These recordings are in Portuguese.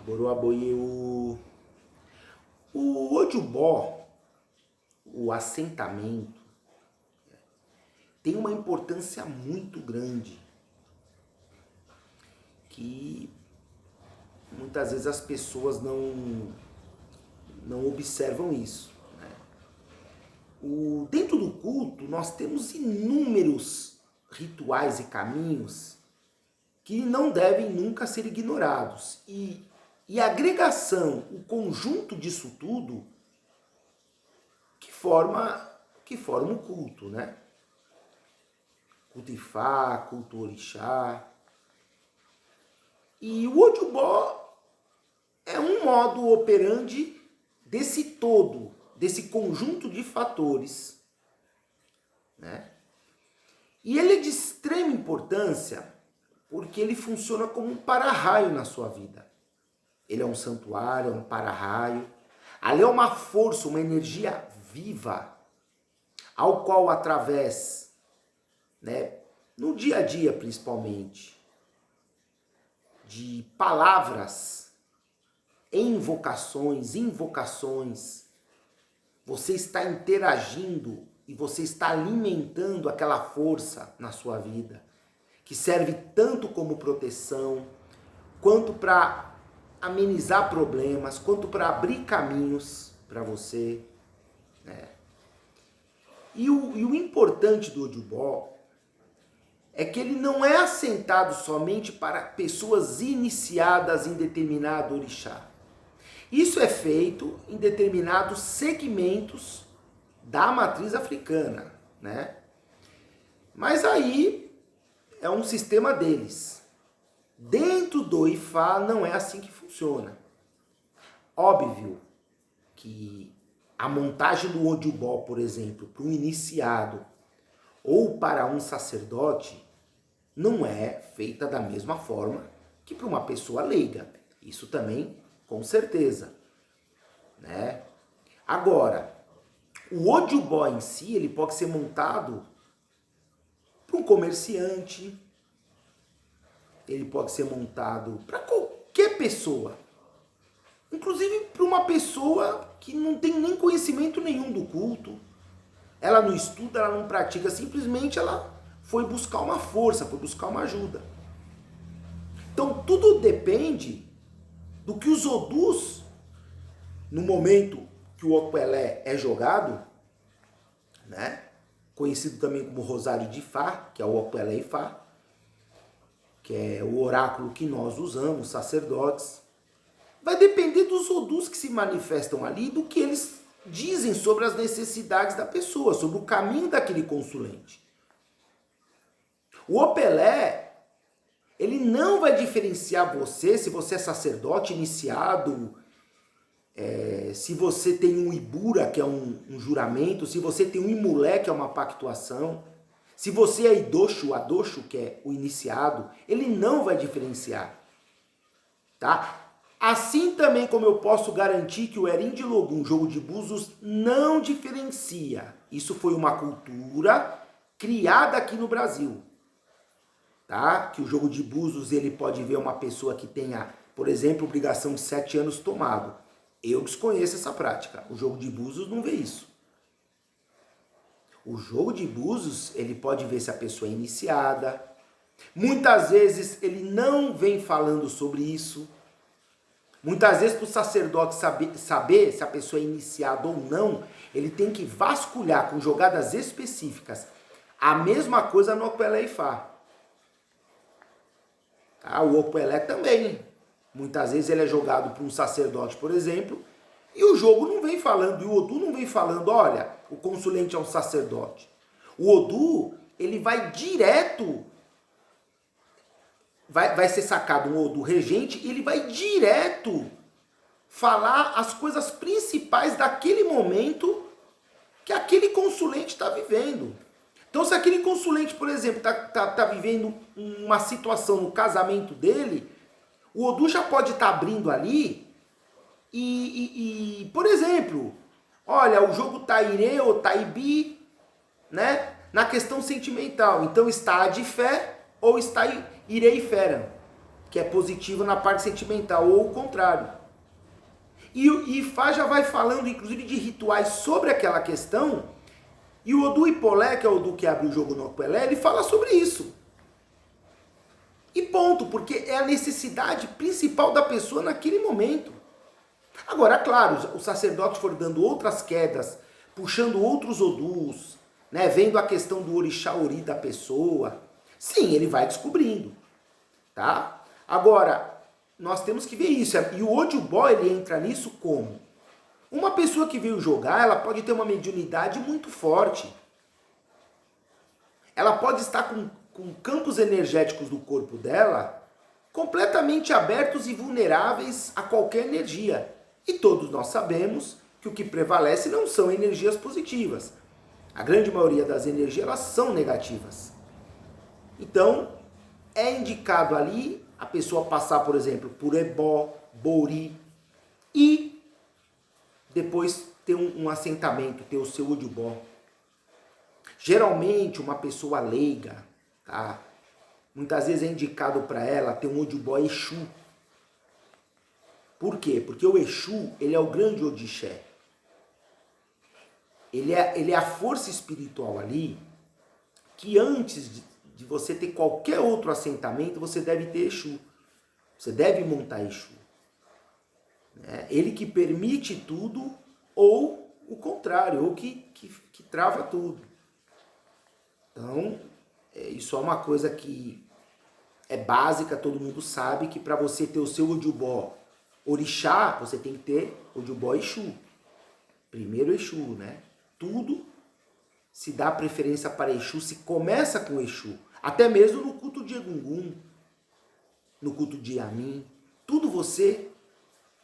Boroaboye, o Ojubó, o assentamento, tem uma importância muito grande que muitas vezes as pessoas não observam isso. Dentro do culto, nós temos inúmeros rituais e caminhos que não devem nunca ser ignorados. E a agregação, o conjunto disso tudo, que forma o culto, né? Culto Ifá, culto Orixá. E o Ojubó é um modo operandi desse todo, desse conjunto de fatores, né? E ele é de extrema importância porque ele funciona como um para-raio na sua vida. Ele é um santuário, é um para-raio. Ali é uma força, uma energia viva, ao qual através, né, no dia a dia principalmente, de palavras, invocações, você está interagindo e você está alimentando aquela força na sua vida, que serve tanto como proteção, quanto para amenizar problemas, quanto para abrir caminhos para você, né? E o importante do Ojubó é que ele não é assentado somente para pessoas iniciadas em determinado orixá. Isso é feito em determinados segmentos da matriz africana, né? Mas aí é um sistema deles. Dentro do Ifá não é assim que funciona. Óbvio que a montagem do Ojubó, por exemplo, para um iniciado ou para um sacerdote, não é feita da mesma forma que para uma pessoa leiga. Isso também, com certeza, né? Agora, o Ojubó em si, ele pode ser montado para um comerciante, ele pode ser montado para qualquer pessoa, inclusive para uma pessoa que não tem nem conhecimento nenhum do culto. Ela não estuda, ela não pratica, simplesmente ela foi buscar uma força, foi buscar uma ajuda. Então tudo depende do que os Odus, no momento que o Okpelé é jogado, né? Conhecido também como Rosário de Ifá, que é o Okpelé Ifá, que é o oráculo que nós usamos, sacerdotes. Vai depender dos Odus que se manifestam ali, do que eles dizem sobre as necessidades da pessoa, sobre o caminho daquele consulente. O Opelé, ele não vai diferenciar você, se você é sacerdote iniciado, se você tem um Ibura, que é um juramento, se você tem um Imulé, que é uma pactuação, se você é Idosho, Adosho, que é o iniciado, ele não vai diferenciar, tá? Assim também como eu posso garantir que o Erim de Logum, jogo de búzios, não diferencia. Isso foi uma cultura criada aqui no Brasil, tá? Que o jogo de búzios, ele pode ver uma pessoa que tenha, por exemplo, obrigação de 7 anos tomado. Eu desconheço essa prática. O jogo de búzios não vê isso. O jogo de búzios, ele pode ver se a pessoa é iniciada. Muitas vezes ele não vem falando sobre isso. Muitas vezes para o sacerdote saber se a pessoa é iniciada ou não, ele tem que vasculhar com jogadas específicas. A mesma coisa no Okpelé Ifá. Tá? O Okpelé também. Muitas vezes ele é jogado por um sacerdote, por exemplo, e o jogo não vem falando, e o Odu não vem falando, olha, o consulente é um sacerdote. O Odu, ele vai direto, vai ser sacado um Odu regente, e ele vai direto falar as coisas principais daquele momento que aquele consulente está vivendo. Então, se aquele consulente, por exemplo, está vivendo uma situação no casamento dele, o Odu já pode estar abrindo ali por exemplo, olha, o jogo tá Ire ou tá Ibi, né? Na questão sentimental. Então está de fé ou está Ire e Fera. que é positivo na parte sentimental, ou o contrário. E Ifá já vai falando, inclusive, de rituais sobre aquela questão, e o Odu Ipolé, que é o Odu que abre o jogo no Pelé, ele fala sobre isso. E ponto, porque é a necessidade principal da pessoa naquele momento. Agora, claro, o sacerdote for dando outras quedas, puxando outros Odus, né, vendo a questão do orixá ori da pessoa, sim, ele vai descobrindo, tá? Agora, nós temos que ver isso. E o Ojubó, ele entra nisso como? Uma pessoa que veio jogar, ela pode ter uma mediunidade muito forte. Ela pode estar com campos energéticos do corpo dela completamente abertos e vulneráveis a qualquer energia. E todos nós sabemos que o que prevalece não são energias positivas. A grande maioria das energias, elas são negativas. Então, é indicado ali a pessoa passar, por exemplo, por Ebó, Bori, e depois ter um assentamento, ter o seu Ojubó. Geralmente, uma pessoa leiga, tá? Muitas vezes é indicado para ela ter um Ojubó Exu. Por quê? Porque o Exu, ele é o grande Odixé. Ele é a força espiritual ali, que antes de você ter qualquer outro assentamento, você deve ter Exu. Você deve montar Exu. Ele que permite tudo, ou o contrário, ou que trava tudo. Então, isso é uma coisa que é básica, todo mundo sabe, que para você ter o seu Ojubó orixá, você tem que ter Ojubó Exu. Primeiro Exu, né? Tudo se dá preferência para Exu, se começa com Exu. Até mesmo no culto de Egungun, no culto de Yamin. Tudo você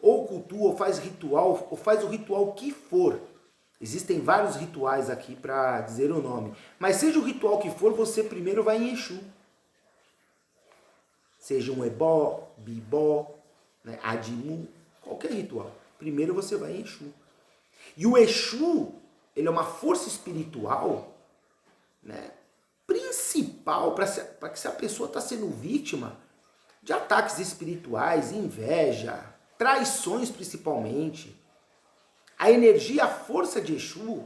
ou cultua, ou faz ritual, ou faz o ritual que for. Existem vários rituais aqui para dizer o nome. Mas seja o ritual que for, você primeiro vai em Exu. Seja um Ebó, Bibó, né, Adimu, qualquer ritual. Primeiro você vai em Exu. E o Exu, ele é uma força espiritual, né, principal para que se a pessoa está sendo vítima de ataques espirituais, inveja, traições principalmente. A energia, a força de Exu,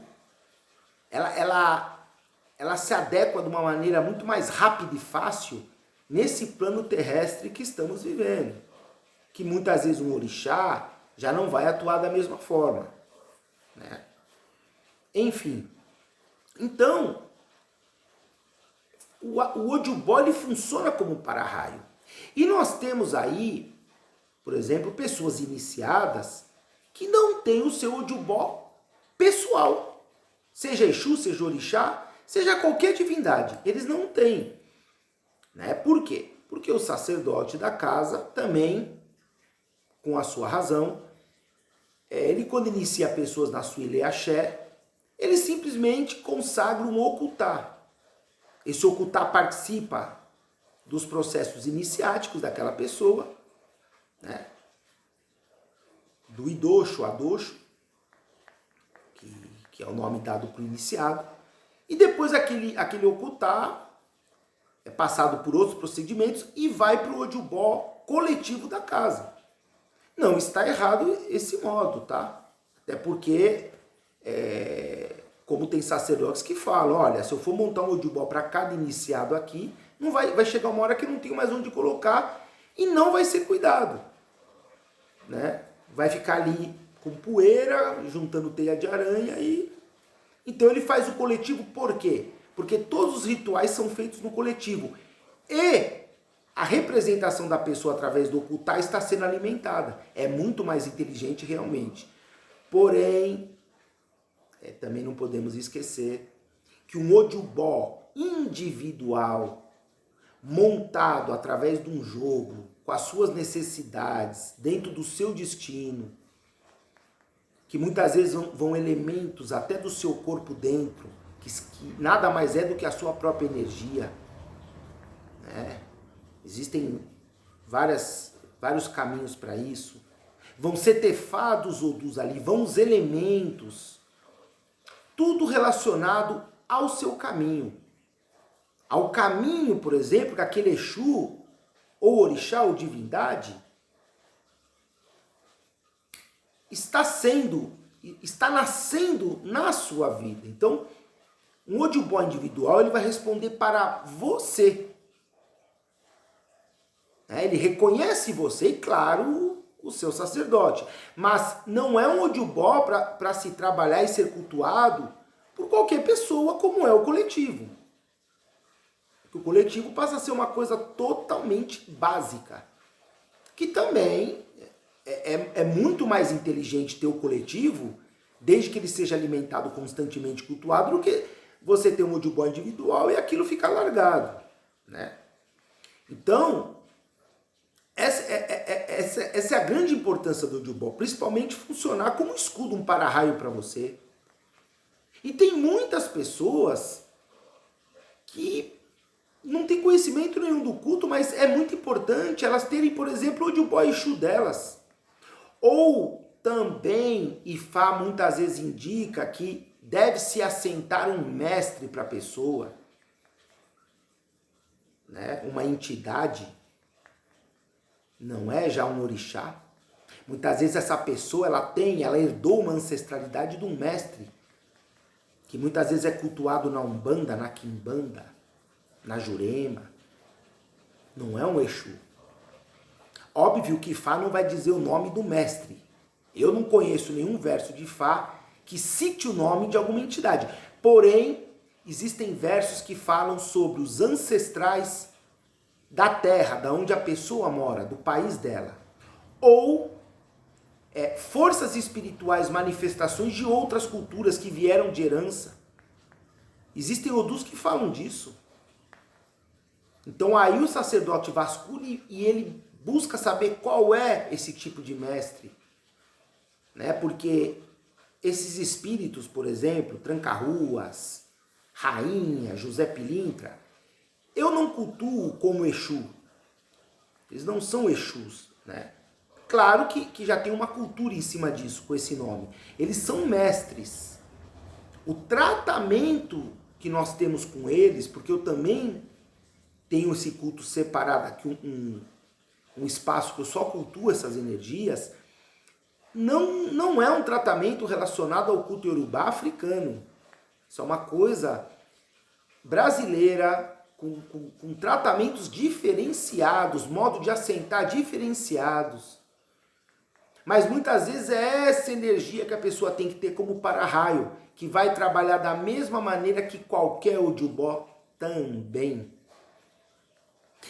ela se adequa de uma maneira muito mais rápida e fácil nesse plano terrestre que estamos vivendo. Que muitas vezes um orixá já não vai atuar da mesma forma, né? Enfim, então, o Ojubó, ele funciona como um para-raio. E nós temos aí, por exemplo, pessoas iniciadas que não têm o seu Ojubó pessoal. Seja Exu, seja orixá, seja qualquer divindade. Eles não têm. Né? Por quê? Porque o sacerdote da casa também, com a sua razão, ele quando inicia pessoas na sua Ilê Axé, ele simplesmente consagra um ocultar. Esse ocultar participa dos processos iniciáticos daquela pessoa, né? Do Idoxo, Adoxo, que é o nome dado para o iniciado, e depois aquele ocultar é passado por outros procedimentos e vai para o Ojubó coletivo da casa. Não está errado esse modo, tá? Até porque, como tem sacerdotes que falam, olha, se eu for montar um Ojubó para cada iniciado aqui, não vai chegar uma hora que eu não tenho mais onde colocar e não vai ser cuidado, né? Vai ficar ali com poeira, juntando teia de aranha e... Então ele faz o coletivo por quê? Porque todos os rituais são feitos no coletivo. E a representação da pessoa através do ocultar está sendo alimentada. É muito mais inteligente realmente. Porém, também não podemos esquecer que um Ojubó individual, montado através de um jogo, com as suas necessidades, dentro do seu destino, que muitas vezes vão elementos até do seu corpo dentro, que nada mais é do que a sua própria energia, né? Existem vários caminhos para isso. Vão ser tefados Odus ali, vão os elementos, tudo relacionado ao seu caminho. Ao caminho, por exemplo, que aquele Exu ou orixá ou divindade, está nascendo na sua vida. Então, um Odubó individual, ele vai responder para você. Ele reconhece você e, claro, o seu sacerdote. Mas não é um Odubó para se trabalhar e ser cultuado por qualquer pessoa, como é o coletivo. O coletivo passa a ser uma coisa totalmente básica. Que também é muito mais inteligente ter o coletivo, desde que ele seja alimentado constantemente, cultuado, do que você ter um Odubó individual e aquilo ficar largado, né? Então, essa é a grande importância do Odubó, principalmente funcionar como um escudo, um para-raio para você. E tem muitas pessoas que não têm conhecimento nenhum do culto, mas é muito importante elas terem, por exemplo, o Odubó Exu delas. Ou também, Ifá muitas vezes indica que deve-se assentar um mestre para a pessoa, né? Uma entidade, não é já um orixá. Muitas vezes essa pessoa ela herdou uma ancestralidade de um mestre, que muitas vezes é cultuado na Umbanda, na Quimbanda, na Jurema. Não é um Exu. Óbvio que Ifá não vai dizer o nome do mestre. Eu não conheço nenhum verso de Ifá que cite o nome de alguma entidade. Porém, existem versos que falam sobre os ancestrais da terra, da onde a pessoa mora, do país dela. Ou forças espirituais, manifestações de outras culturas que vieram de herança. Existem odus que falam disso. Então aí o sacerdote vasculha e ele busca saber qual é esse tipo de mestre, né? Porque esses espíritos, por exemplo, Tranca-Ruas, Rainha, José Pilintra, eu não cultuo como Exu. Eles não são Exus, né? Claro que já tem uma cultura em cima disso, com esse nome. Eles são mestres. O tratamento que nós temos com eles, porque eu também tenho esse culto separado aqui, um espaço que eu só cultuo essas energias, não é um tratamento relacionado ao culto iorubá africano. Isso é uma coisa brasileira, com tratamentos diferenciados, modo de assentar diferenciados. Mas muitas vezes é essa energia que a pessoa tem que ter como para-raio, que vai trabalhar da mesma maneira que qualquer Odubó também.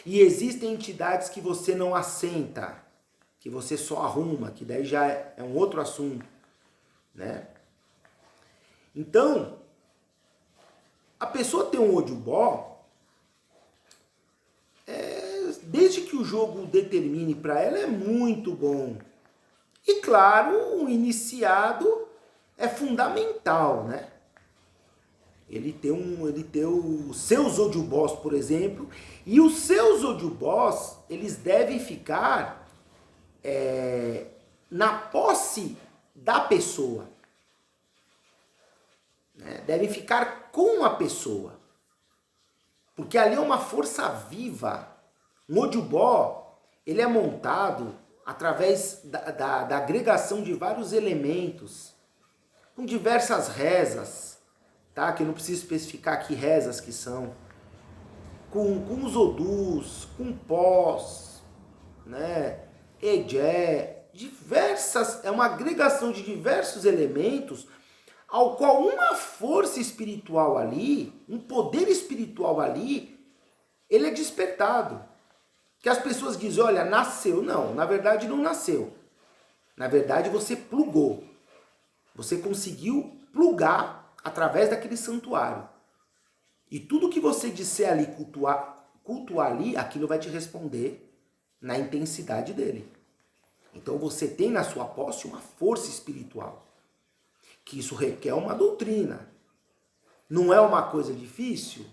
E existem entidades que você não assenta, que você só arruma, que daí já é um outro assunto, né? Então, a pessoa tem um Odubó, desde que o jogo determine para ela, é muito bom. E claro, o iniciado é fundamental, né? Ele tem os seus Odubós, por exemplo, e os seus Odubós, eles devem ficar na posse da pessoa. Né? Devem ficar com a pessoa. Porque ali é uma força viva. Um Odubó, ele é montado através da agregação de vários elementos, com diversas rezas, tá? Que eu não preciso especificar que rezas que são, com os odus, com pós, né? Ejé, é uma agregação de diversos elementos, ao qual uma força espiritual ali, um poder espiritual ali, ele é despertado. Que as pessoas dizem, olha, nasceu. Não, na verdade não nasceu. Na verdade você plugou. Você conseguiu plugar através daquele santuário. E tudo que você disser ali, cultuar ali, aquilo vai te responder na intensidade dele. Então você tem na sua posse uma força espiritual. Que isso requer uma doutrina. Não é uma coisa difícil,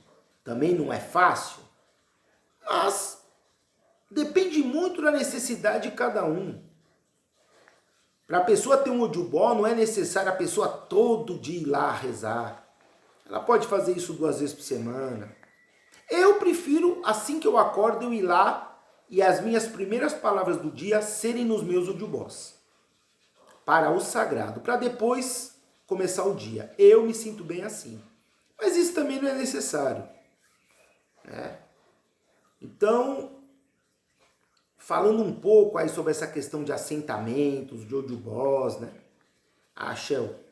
também não é fácil, mas depende muito da necessidade de cada um. Para a pessoa ter um Odubó, não é necessário a pessoa todo dia ir lá rezar. Ela pode fazer isso 2 vezes por semana. Eu prefiro, assim que eu acordo, eu ir lá e as minhas primeiras palavras do dia serem nos meus ujubós, para o sagrado, para depois começar o dia. Eu me sinto bem assim. Mas isso também não é necessário, né? Então, falando um pouco aí sobre essa questão de assentamentos, de ojubós, né? Axel,